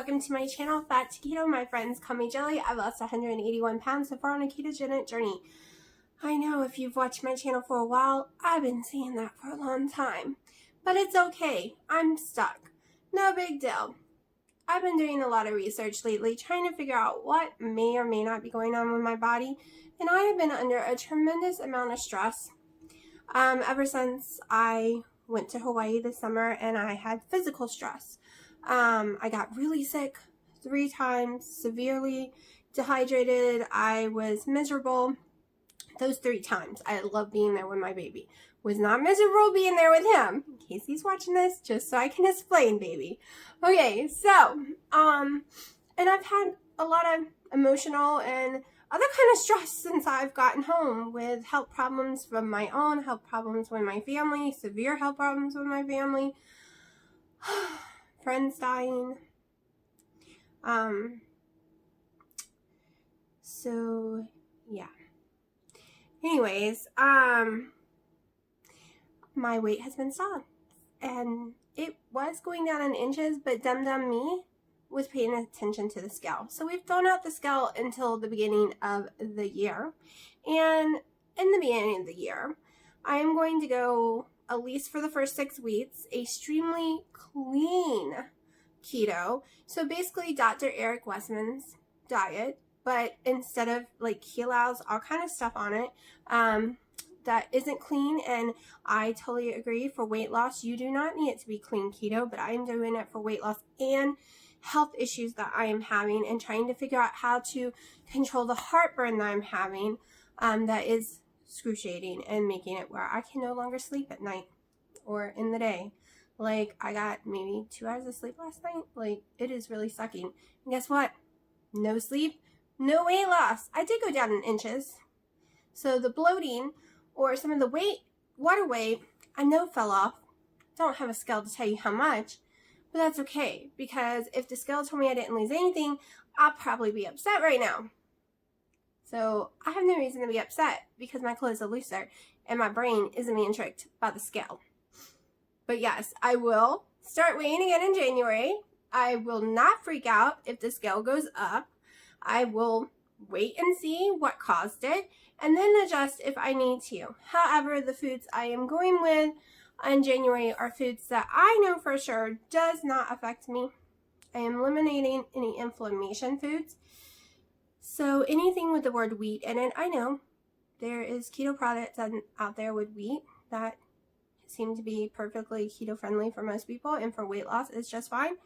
welcome to my channel, Fat to Keto. My friends call me Jelly. I've lost 181 pounds so far on a ketogenic journey. I know if you've watched my channel for a while, I've been saying that for a long time. But it's okay. I'm stuck. No big deal. I've been doing a lot of research lately, trying to figure out what may or may not be going on with my body. And I have been under a tremendous amount of stress ever since I went to Hawaii this summer and I had physical stress. I got really sick 3 times, severely dehydrated. I was miserable those 3 times. I love being there with my baby. Was not miserable being there with him. In case he's watching this, just so I can explain, baby. Okay, so, and I've had a lot of emotional and other kind of stress since I've gotten home, with health problems from my own, health problems with my family, severe health problems with my family, friends dying. So yeah. Anyways, my weight has been solid, and it was going down in inches, but dumb me was paying attention to the scale. So we've thrown out the scale until the beginning of the year. And in the beginning of the year, I am going to go, at least for the first 6 weeks, extremely clean keto. So basically Dr. Eric Westman's diet, but instead of like, he allows all kind of stuff on it that isn't clean. And I totally agree, for weight loss, you do not need it to be clean keto, but I am doing it for weight loss and health issues that I am having, and trying to figure out how to control the heartburn that I'm having that is excruciating, and making it where I can no longer sleep at night or in the day. Like, I got maybe 2 hours of sleep last night. Like, it is really sucking. And guess what? No sleep, no weight loss. I did go down in inches. So the bloating or some of the water weight, I know fell off. Don't have a scale to tell you how much. But that's okay, because if the scale told me I didn't lose anything, I'll probably be upset right now. So I have no reason to be upset, because my clothes are looser and my brain isn't being tricked by the scale. But yes, I will start weighing again in January. I will not freak out if the scale goes up. I will wait and see what caused it, and then adjust if I need to. However, the foods I am going with in January are foods that I know for sure does not affect me. I am eliminating any inflammation foods. So anything with the word wheat in it, I know there is keto products out there with wheat that seem to be perfectly keto friendly for most people, and for weight loss it's just fine.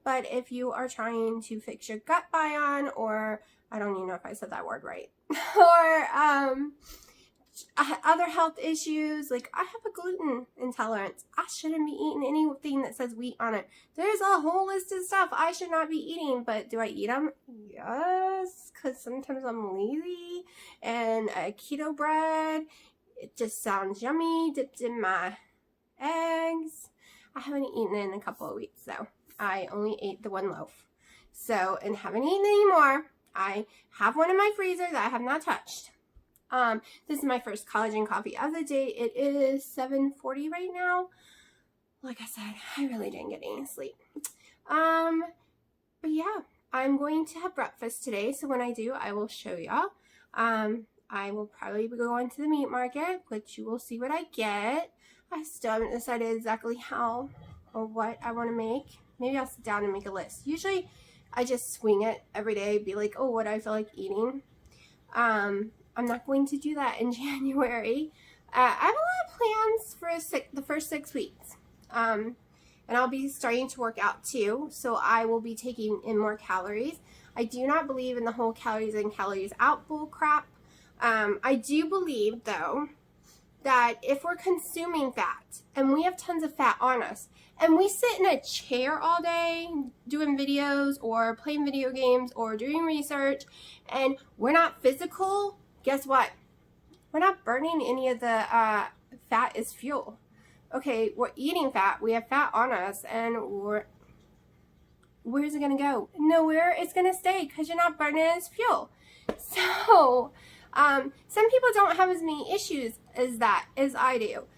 But if you are trying to fix your gut biome, or I don't even know if I said that word right, or other health issues, like I have a gluten intolerance. I shouldn't be eating anything that says wheat on it. There's a whole list of stuff I should not be eating, but do I eat them? Yes, because sometimes I'm lazy, and a keto bread, it just sounds yummy, dipped in my eggs. I haven't eaten it in a couple of weeks though. I only ate the 1 loaf. So, and haven't eaten any more. I have one in my freezer that I have not touched. This is my first collagen coffee of the day. It is 7:40 right now. Like I said, I really didn't get any sleep. But yeah, I'm going to have breakfast today. So when I do, I will show y'all. I will probably be going to the meat market, which you will see what I get. I still haven't decided exactly how or what I want to make. Maybe I'll sit down and make a list. Usually I just swing it every day, be like, oh, what do I feel like eating? I'm not going to do that in January. I have a lot of plans for the first 6 weeks. And I'll be starting to work out too. So I will be taking in more calories. I do not believe in the whole calories in, calories out bull crap. I do believe, though, that if we're consuming fat and we have tons of fat on us, and we sit in a chair all day doing videos or playing video games or doing research, and we're not physical, guess what? We're not burning any of the fat as fuel. Okay, we're eating fat, we have fat on us, and where's it gonna go? Nowhere. It's gonna stay because you're not burning it as fuel. So some people don't have as many issues as I do.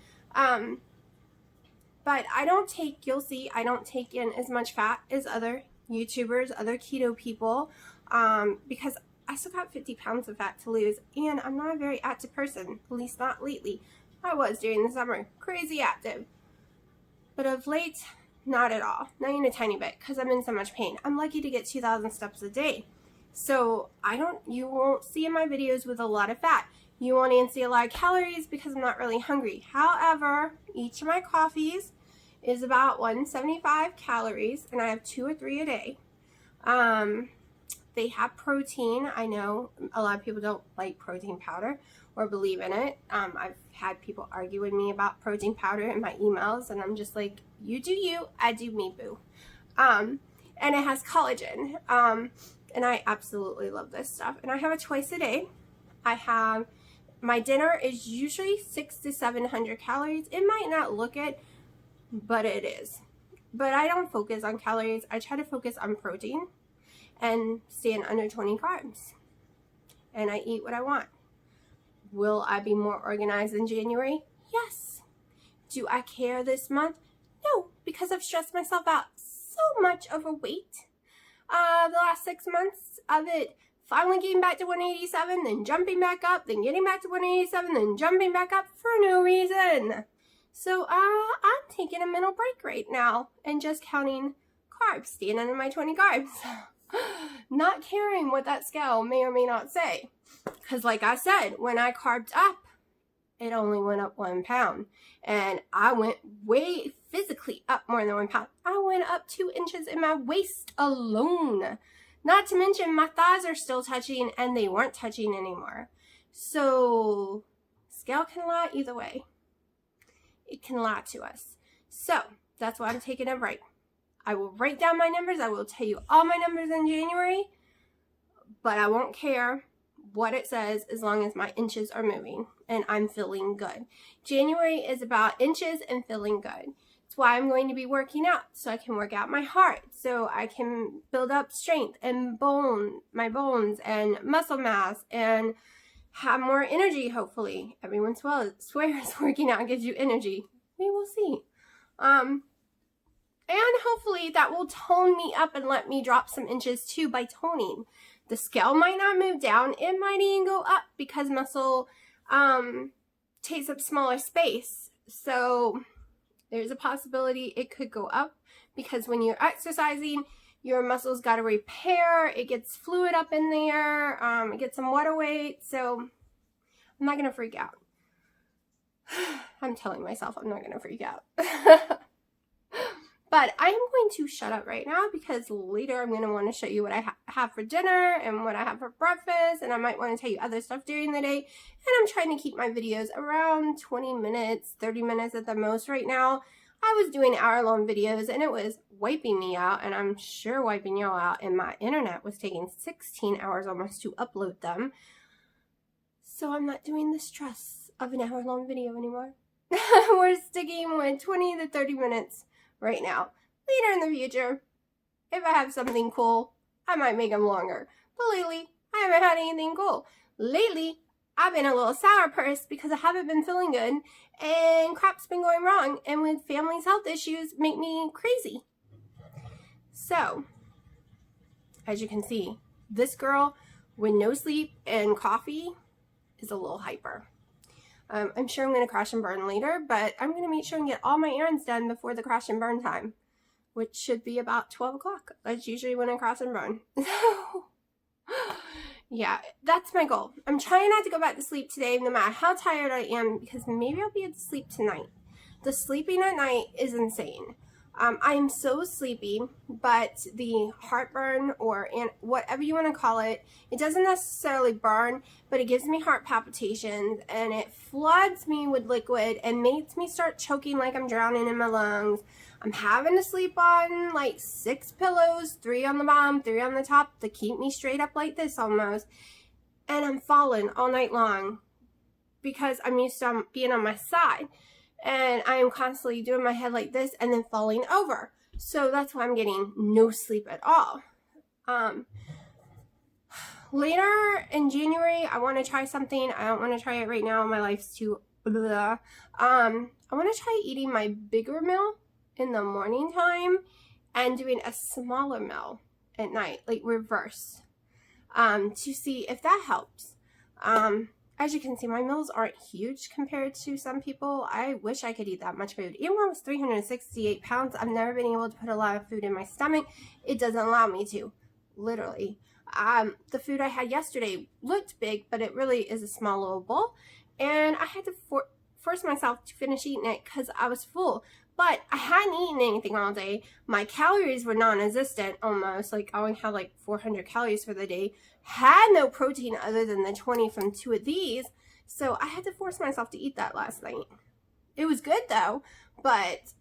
But I don't take, you'll see, I don't take in as much fat as other YouTubers, other keto people, because I still got 50 pounds of fat to lose, and I'm not a very active person, at least not lately. I was during the summer, crazy active. But of late, not at all, not even a tiny bit, because I'm in so much pain. I'm lucky to get 2,000 steps a day. So you won't see in my videos with a lot of fat. You won't even see a lot of calories because I'm not really hungry. However, each of my coffees is about 175 calories, and I have 2 or 3 a day. They have protein. I know a lot of people don't like protein powder or believe in it. I've had people argue with me about protein powder in my emails, and I'm just like, you do you, I do me, boo. And it has collagen. And I absolutely love this stuff. And I have it twice a day. My dinner is usually 600 to 700 calories. It might not look it, but it is. But I don't focus on calories. I try to focus on protein and staying under 20 carbs. And I eat what I want. Will I be more organized in January? Yes. Do I care this month? No, because I've stressed myself out so much overweight. The last 6 months of it finally getting back to 187, then jumping back up, then getting back to 187, then jumping back up for no reason. So I'm taking a mental break right now and just counting carbs, staying under my 20 carbs. Not caring what that scale may or may not say. Because like I said, when I carbed up, it only went up 1 pound. And I went way physically up more than 1 pound. I went up 2 inches in my waist alone. Not to mention my thighs are still touching, and they weren't touching anymore. So scale can lie either way. It can lie to us. So that's why I'm taking a break. I will write down my numbers. I will tell you all my numbers in January, but I won't care what it says as long as my inches are moving and I'm feeling good. January is about inches and feeling good. That's why I'm going to be working out, so I can work out my heart, so I can build up strength and my bones and muscle mass and have more energy, hopefully. Everyone swears working out gives you energy. We will see. And hopefully that will tone me up and let me drop some inches too by toning. The scale might not move down. It might even go up because muscle takes up smaller space. So there's a possibility it could go up because when you're exercising, your muscles got to repair. It gets fluid up in there. It gets some water weight. So I'm not going to freak out. I'm telling myself I'm not going to freak out. But I'm going to shut up right now because later I'm going to want to show you what I have for dinner and what I have for breakfast, and I might want to tell you other stuff during the day. And I'm trying to keep my videos around 20 minutes, 30 minutes at the most right now. I was doing hour-long videos and it was wiping me out, and I'm sure wiping y'all out, and my internet was taking 16 hours almost to upload them. So I'm not doing the stress of an hour-long video anymore. We're sticking with 20 to 30 minutes right now. Later in the future, if I have something cool, I might make them longer. But lately, I haven't had anything cool. Lately, I've been a little sourpuss because I haven't been feeling good and crap's been going wrong, and with family's health issues make me crazy. So, as you can see, this girl with no sleep and coffee is a little hyper. I'm sure I'm going to crash and burn later, but I'm going to make sure and get all my errands done before the crash and burn time, which should be about 12 o'clock. That's usually when I crash and burn. Yeah, that's my goal. I'm trying not to go back to sleep today, no matter how tired I am, because maybe I'll be able to sleep tonight. The sleeping at night is insane. I am so sleepy, but the heartburn or whatever you want to call it, it doesn't necessarily burn, but it gives me heart palpitations and it floods me with liquid and makes me start choking like I'm drowning in my lungs. I'm having to sleep on like 6 pillows, 3 on the bottom, 3 on the top to keep me straight up like this almost. And I'm falling all night long because I'm used to being on my side. And I am constantly doing my head like this and then falling over. So that's why I'm getting no sleep at all. Later in January, I want to try something. I don't want to try it right now. My life's too blah. I want to try eating my bigger meal in the morning time and doing a smaller meal at night, like reverse, to see if that helps. As you can see, my meals aren't huge compared to some people. I wish I could eat that much food. Even when I was 368 pounds, I've never been able to put a lot of food in my stomach. It doesn't allow me to, literally. The food I had yesterday looked big, but it really is a small little bowl. And I had to force myself to finish eating it because I was full. But I hadn't eaten anything all day. My calories were non-existent almost. Like I only had like 400 calories for the day. Had no protein other than the 20 from 2 of these. So I had to force myself to eat that last night. It was good though, but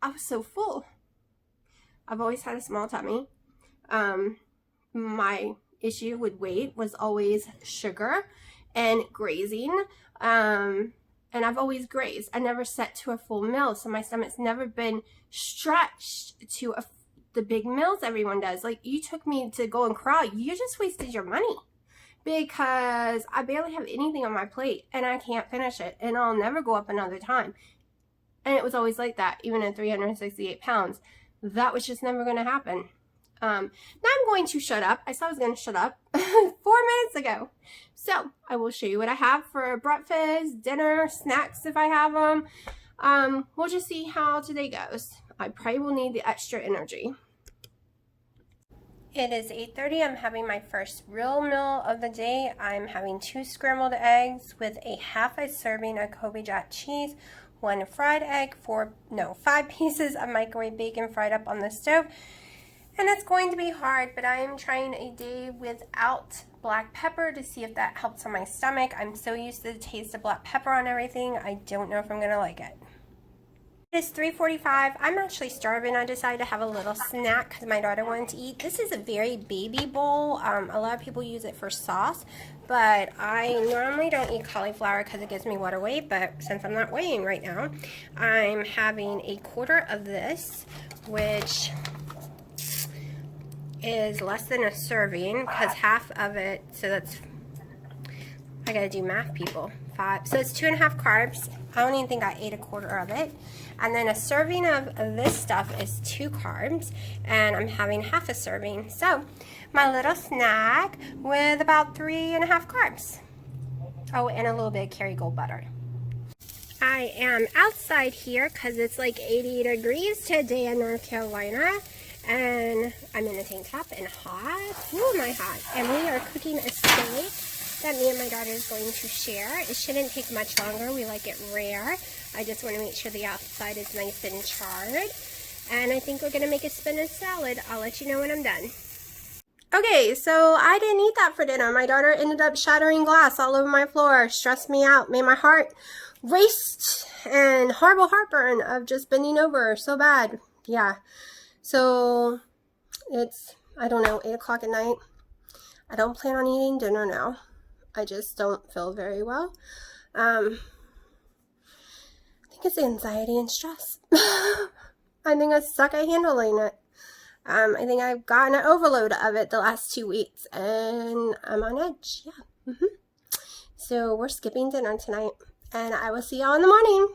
I was so full. I've always had a small tummy. My issue with weight was always sugar and grazing. And I've always grazed. I never set to a full meal, so my stomach's never been stretched to the big meals everyone does. Like, you took me to go and cry. You just wasted your money because I barely have anything on my plate and I can't finish it, and I'll never go up another time. And it was always like that, even at 368 pounds. That was just never going to happen. Now I'm going to shut up. I said I was going to shut up 4 minutes ago. So I will show you what I have for breakfast, dinner, snacks if I have them. We'll just see how today goes. I probably will need the extra energy. It is 8:30. I'm having my first real meal of the day. I'm having 2 scrambled eggs with a half a serving of Kobe jack cheese, 1 fried egg, 5 pieces of microwave bacon fried up on the stove. And it's going to be hard, but I am trying a day without black pepper to see if that helps on my stomach. I'm so used to the taste of black pepper on everything, I don't know if I'm going to like it. It's 3:45. I'm actually starving. I decided to have a little snack because my daughter wanted to eat. This is a very baby bowl. A lot of people use it for sauce, but I normally don't eat cauliflower because it gives me water weight, but since I'm not weighing right now, I'm having a quarter of this, which is less than a serving because half of it, so that's, I gotta do math, people, 5, so it's 2.5 carbs. I don't even think I ate a quarter of it. And then a serving of this stuff is 2 carbs, and I'm having half a serving. So my little snack with about 3.5 carbs. Oh, and a little bit of Kerrygold butter. I am outside here because it's like 80 degrees today in North Carolina. And I'm in a tank top and hot. Ooh, my hot. And we are cooking a steak that me and my daughter is going to share. It shouldn't take much longer. We like it rare. I just want to make sure the outside is nice and charred. And I think we're going to make a spinach salad. I'll let you know when I'm done. Okay, so I didn't eat that for dinner. My daughter ended up shattering glass all over my floor. Stressed me out. Made my heart race. And horrible heartburn of just bending over so bad. Yeah. So it's, I don't know, 8 o'clock at night. I don't plan on eating dinner now. I just don't feel very well. I think it's anxiety and stress. I think I suck at handling it. I think I've gotten an overload of it the last 2 weeks, and I'm on edge. Yeah. So we're skipping dinner tonight, and I will see y'all in the morning.